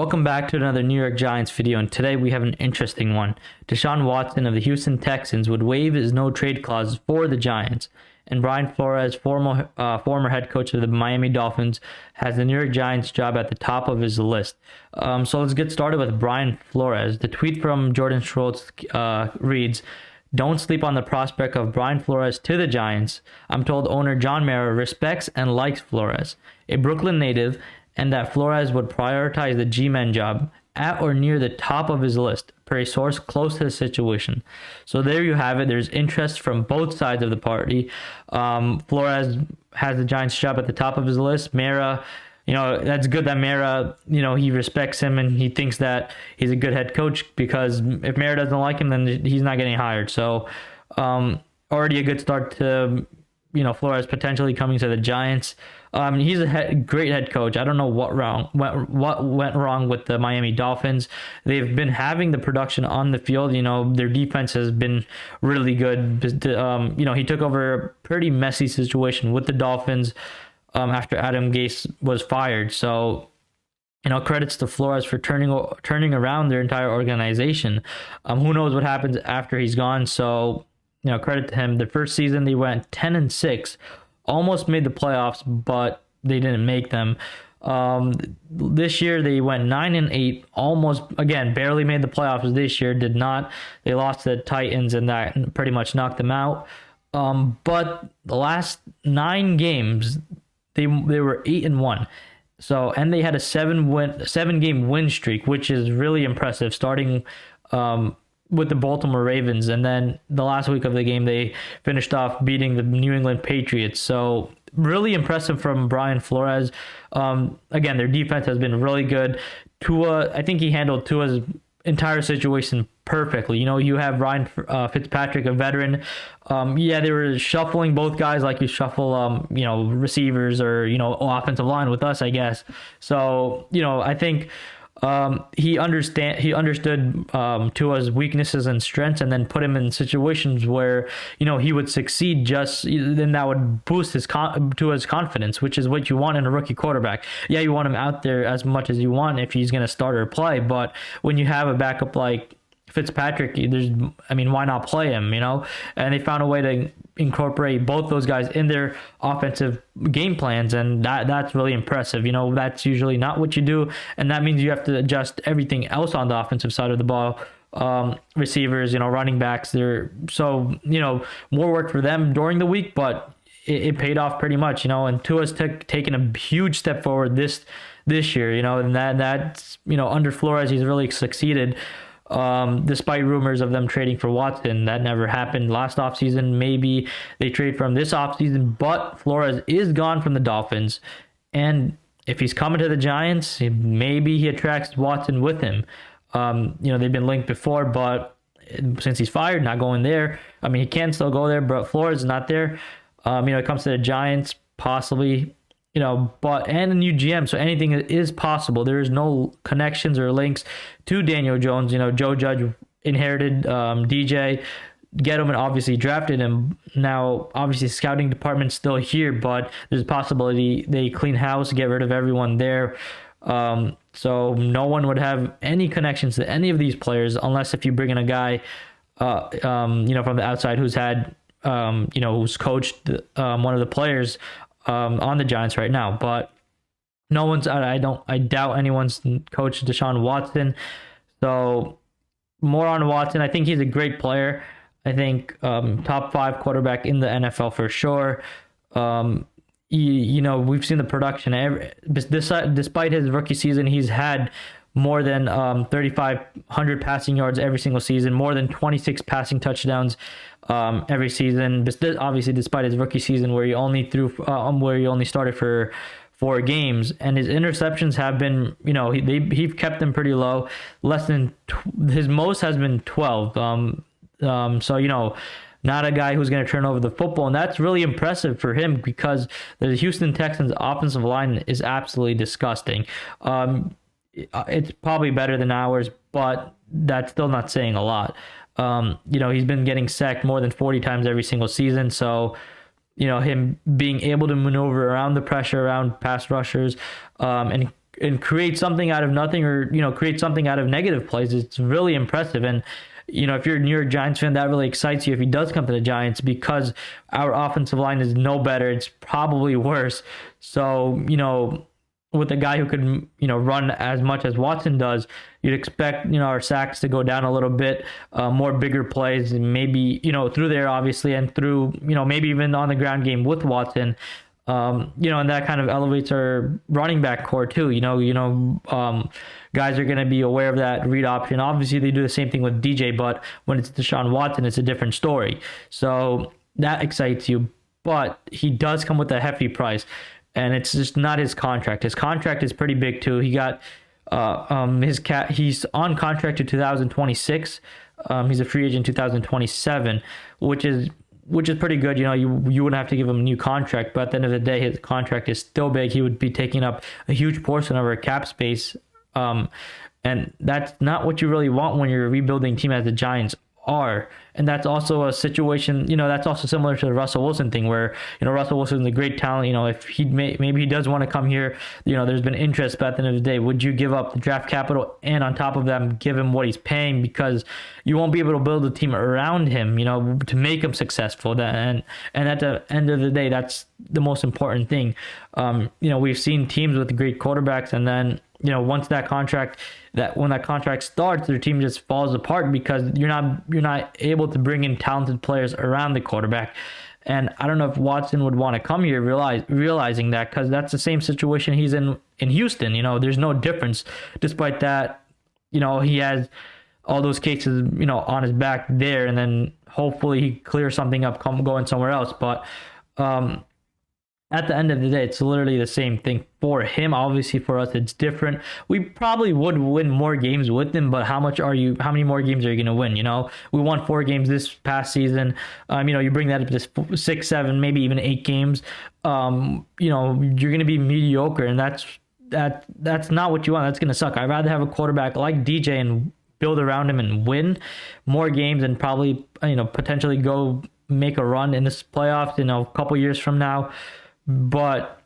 Welcome back to another New York Giants video, and today we have an interesting one. Deshaun Watson of the Houston Texans would waive his no-trade clause for the Giants, and Brian Flores, former head coach of the Miami Dolphins, has the New York Giants job at the top of his list. So let's get started with Brian Flores. The tweet from Jordan Schultz reads, "Don't sleep on the prospect of Brian Flores to the Giants. I'm told owner John Mara respects and likes Flores, a Brooklyn native, and that Flores would prioritize the G-Men job at or near the top of his list, per a source close to the situation." So there you have it. There's interest from both sides of the party. Flores has the Giants job at the top of his list. Mara, that's good that Mara, he respects him and he thinks that he's a good head coach, because if Mara doesn't like him, then he's not getting hired. So already a good start to Flores potentially coming to the Giants. He's a great head coach. I don't know what went wrong with the Miami Dolphins. They've been having the production on the field. Their defense has been really good. He took over a pretty messy situation with the Dolphins after Adam Gase was fired. So, credits to Flores for turning around their entire organization. Who knows what happens after he's gone? So, credit to him. The first season they went 10-6, almost made the playoffs, but they didn't make them. This year they went 9-8, almost, again, barely made the playoffs this year. Did not. They lost to the Titans, and that pretty much knocked them out. But the last 9 games, they were 8-1. So, and they had a 7-game win streak, which is really impressive, starting with the Baltimore Ravens, and then the last week of the game they finished off beating the New England Patriots. So really impressive from Brian Flores. Again, their defense has been really good. Tua, I think he handled Tua's entire situation perfectly. You have Ryan Fitzpatrick, a veteran. They were shuffling both guys like you shuffle receivers or offensive line with us, I guess. So I think he understood Tua's weaknesses and strengths, and then put him in situations where he would succeed. Then that would boost Tua's confidence, which is what you want in a rookie quarterback. Yeah, you want him out there as much as you want if he's going to start or play, but when you have a backup like Fitzpatrick, why not play him? And they found a way to incorporate both those guys in their offensive game plans, and that's really impressive. That's usually not what you do, and that means you have to adjust everything else on the offensive side of the ball. Receivers, running backs, more work for them during the week, but it paid off pretty much. And Tua's taken a huge step forward this year. And that's under Flores, he's really succeeded. Despite rumors of them trading for Watson, that never happened last offseason. Maybe they trade from this offseason, but Flores is gone from the Dolphins. And if he's coming to the Giants, maybe he attracts Watson with him. They've been linked before, but since he's fired, not going there. He can still go there, but Flores is not there. It comes to the Giants, possibly. And a new GM, so anything is possible. There is no connections or links to Daniel Jones. Joe Judge inherited DJ. Gettleman obviously drafted him. Now, obviously, the scouting department's still here, but there's a possibility they clean house, get rid of everyone there. So no one would have any connections to any of these players, unless if you bring in a guy, from the outside who's had, who's coached one of the players on the Giants right now. But no one's, I doubt anyone's coached Deshaun Watson. So more on Watson. I think he's a great player. I think top 5 quarterback in the NFL for sure. We've seen the production. Despite his rookie season, he's had more than 3,500 passing yards every single season, more than 26 passing touchdowns every season. Obviously, despite his rookie season where he only started for 4 games, and his interceptions have been, he've kept them pretty low. His most has been 12. Not a guy who's going to turn over the football, and that's really impressive for him, because the Houston Texans offensive line is absolutely disgusting. It's probably better than ours, but that's still not saying a lot. He's been getting sacked more than 40 times every single season. So, him being able to maneuver around the pressure, around pass rushers, and and create something out of nothing, or create something out of negative plays. It's really impressive. And if you're a New York Giants fan, that really excites you if he does come to the Giants, because our offensive line is no better. It's probably worse. So, with a guy who could, run as much as Watson does, you'd expect, our sacks to go down a little bit, more bigger plays, and maybe, through there, obviously, and through, maybe even on the ground game with Watson. And that kind of elevates our running back core too. Guys are going to be aware of that read option. Obviously, they do the same thing with DJ, but when it's Deshaun Watson, it's a different story. So that excites you. But he does come with a hefty price, and it's just not his contract. His contract is pretty big too. He got he's on contract to 2026. He's a free agent 2027, which is pretty good. You wouldn't have to give him a new contract, but at the end of the day, his contract is still big. He would be taking up a huge portion of our cap space. And that's not what you really want when you're a rebuilding team as the Giants are. And that's also a situation, that's also similar to the Russell Wilson thing, where, Russell Wilson's a great talent. If maybe he does want to come here, there's been interest, but at the end of the day, would you give up the draft capital and on top of that, give him what he's paying? Because you won't be able to build a team around him, to make him successful. And at the end of the day, that's the most important thing. We've seen teams with great quarterbacks, and then, once when that contract starts, their team just falls apart because you're not able to bring in talented players around the quarterback. And I don't know if Watson would want to come here realizing that, because that's the same situation he's in Houston. There's no difference, despite that, he has all those cases, on his back there, and then hopefully he clears something up going somewhere else. But at the end of the day, it's literally the same thing for him. Obviously, for us, it's different. We probably would win more games with him, but how many more games are you going to win? We won 4 games this past season. You bring that up to 6, 7, maybe even 8 games. You're going to be mediocre, and that's not what you want. That's going to suck. I'd rather have a quarterback like DJ and build around him and win more games, and probably, potentially go make a run in this playoffs, a couple years from now. But,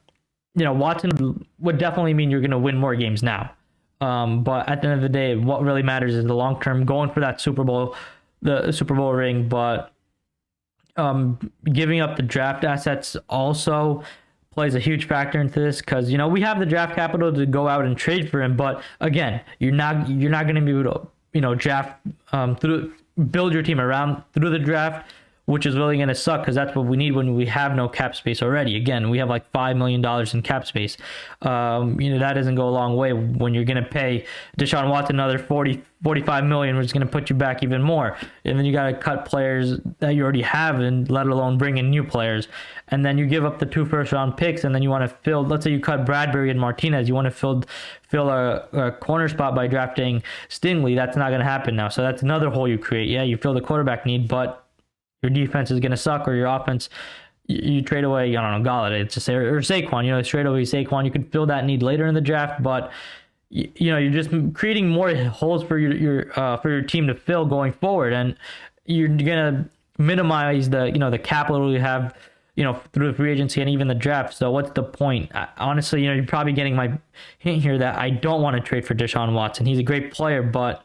Watson would definitely mean you're going to win more games now. But at the end of the day, what really matters is the long term, going for that Super Bowl ring. But giving up the draft assets also plays a huge factor into this, because we have the draft capital to go out and trade for him. But again, you're not going to be able to draft build your team around through the draft, which is really going to suck, because that's what we need when we have no cap space already. Again, we have like $5 million in cap space. That doesn't go a long way when you're going to pay Deshaun Watson another $45 million, which is going to put you back even more. And then you got to cut players that you already have, and let alone bring in new players. And then you give up the 2 first-round picks, and then you want to fill, let's say you cut Bradbury and Martinez, you want to fill a corner spot by drafting Stingley. That's not going to happen now. So that's another hole you create. Yeah, you fill the quarterback need, but your defense is going to suck, or your offense, you trade away, Galladay, it's just, or Saquon, trade away Saquon. You could fill that need later in the draft, but you're just creating more holes for your team to fill going forward, and you're going to minimize the capital you have, through the free agency and even the draft. So what's the point? Honestly, you're probably getting my hint here that I don't want to trade for Deshaun Watson. He's a great player, but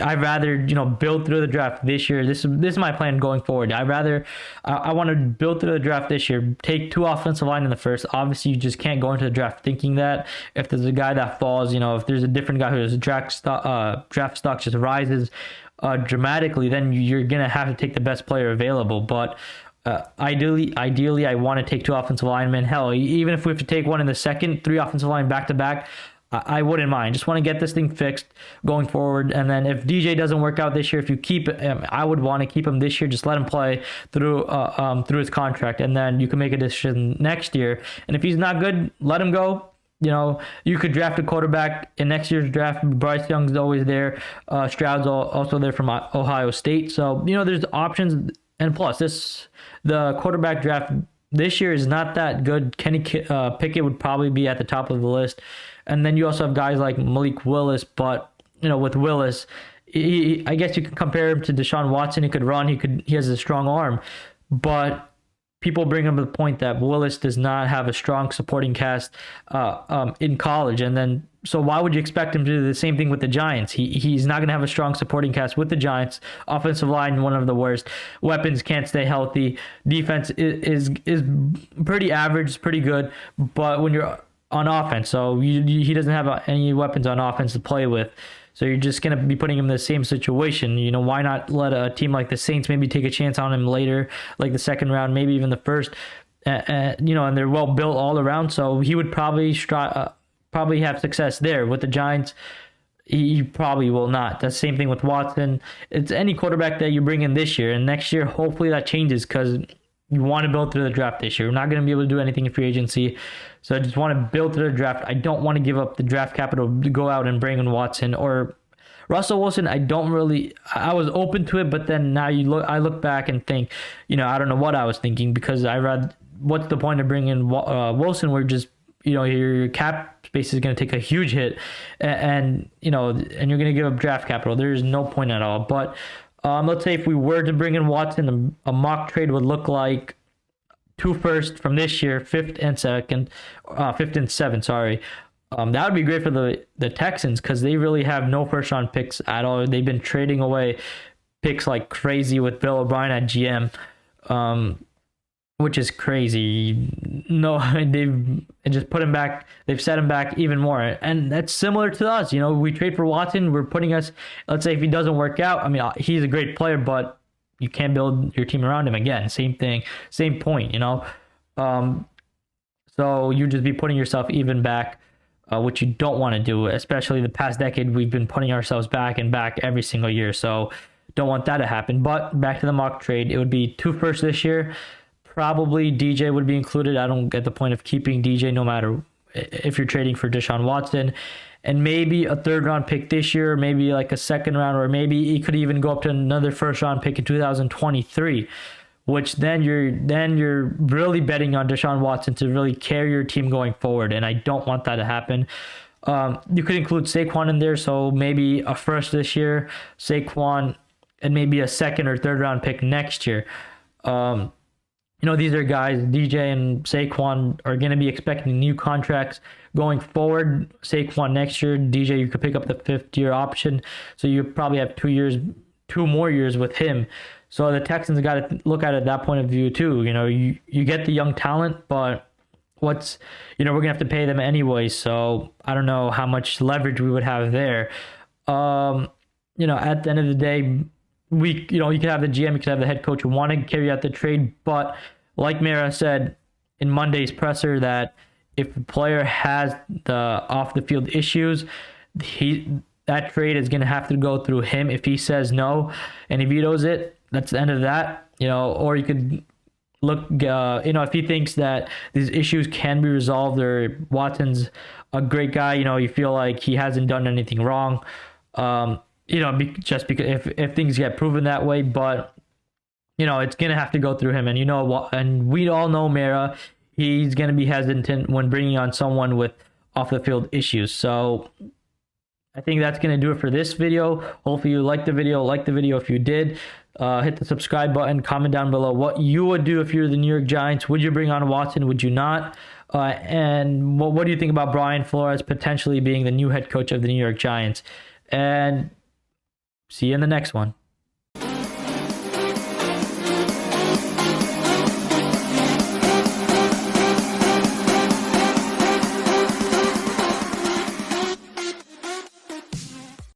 I'd rather, build through the draft this year. This is my plan going forward. I want to build through the draft this year, take 2 offensive line in the first. Obviously, you just can't go into the draft thinking that. If there's a guy that falls, if there's a different guy whose draft stock just rises dramatically, then you're going to have to take the best player available. But ideally, I want to take 2 offensive linemen. Hell, even if we have to take one in the second, 3 offensive line back-to-back, I wouldn't mind. Just want to get this thing fixed going forward. And then if DJ doesn't work out this year, if you keep him, I would want to keep him this year. Just let him play through his contract, and then you can make a decision next year. And if he's not good, let him go. You could draft a quarterback in next year's draft. Bryce Young's always there. Stroud's also there from Ohio State. So, there's options. And plus, the quarterback draft this year is not that good. Kenny Pickett would probably be at the top of the list. And then you also have guys like Malik Willis, but with Willis, I guess you can compare him to Deshaun Watson. He could run. He has a strong arm, but people bring up the point that Willis does not have a strong supporting cast in college, and then so why would you expect him to do the same thing with the Giants? He's not going to have a strong supporting cast with the Giants. Offensive line, one of the worst. Weapons can't stay healthy. Defense is pretty average, pretty good, but when you're on offense, so he doesn't have any weapons on offense to play with. So you're just going to be putting him in the same situation. Why not let a team like the Saints maybe take a chance on him later, like the second round, maybe even the first, and they're well built all around. So he would probably have success there. With the Giants, he probably will not. That's the same thing with Watson. It's any quarterback that you bring in this year, and next year, hopefully that changes, because you want to build through the draft this year. We're not going to be able to do anything in free agency. So I just want to build through the draft. I don't want to give up the draft capital to go out and bring in Watson or Russell Wilson. I was open to it, but then now I look back and think, I don't know what I was thinking, because I read, what's the point of bringing in Wilson? We're just, your cap space is going to take a huge hit, and you're going to give up draft capital. There's no point at all. But let's say if we were to bring in Watson, a mock trade would look like 2 firsts from this year, 5th and 7th. Sorry. That would be great for the Texans, because they really have no first round picks at all. They've been trading away picks like crazy with Bill O'Brien at GM, which is crazy. No, they've just put him back. They've set him back even more, and that's similar to us. We trade for Watson. We're putting us. Let's say if he doesn't work out, I mean, he's a great player, but you can't build your team around him again. Same thing, same point. So you just be putting yourself even back, which you don't want to do. Especially the past decade, we've been putting ourselves back and back every single year. So don't want that to happen. But back to the mock trade, it would be 2 firsts this year. Probably DJ would be included. I don't get the point of keeping DJ no matter if you're trading for Deshaun Watson. And maybe a 3rd round pick this year, maybe like a 2nd round, or maybe he could even go up to another 1st round pick in 2023, which then you're really betting on Deshaun Watson to really carry your team going forward. And I don't want that to happen. You could include Saquon in there, so maybe a 1st this year, Saquon, and maybe a 2nd or 3rd round pick next year. These are guys, DJ and Saquon, are going to be expecting new contracts going forward. Saquon next year, DJ, you could pick up the 5th-year option. So you probably have 2 more years with him. So the Texans got to look at it that point of view too. You get the young talent, but we're going to have to pay them anyway. So I don't know how much leverage we would have there. At the end of the day, you could have the GM, you could have the head coach who want to carry out the trade, but like Mara said in Monday's presser, that if the player has the off the field issues, that trade is going to have to go through him. If he says no and he vetoes it, that's the end of that. Or you could look, if he thinks that these issues can be resolved, or Watson's a great guy, you feel like he hasn't done anything wrong. Just because if things get proven that way, but it's gonna have to go through him, and and we all know Mara, he's gonna be hesitant when bringing on someone with off the field issues. So I think that's gonna do it for this video. Hopefully you liked the video. Like the video if you did. Hit the subscribe button. Comment down below what you would do if you're the New York Giants. Would you bring on Watson? Would you not? And what do you think about Brian Flores potentially being the new head coach of the New York Giants? And see you in the next one.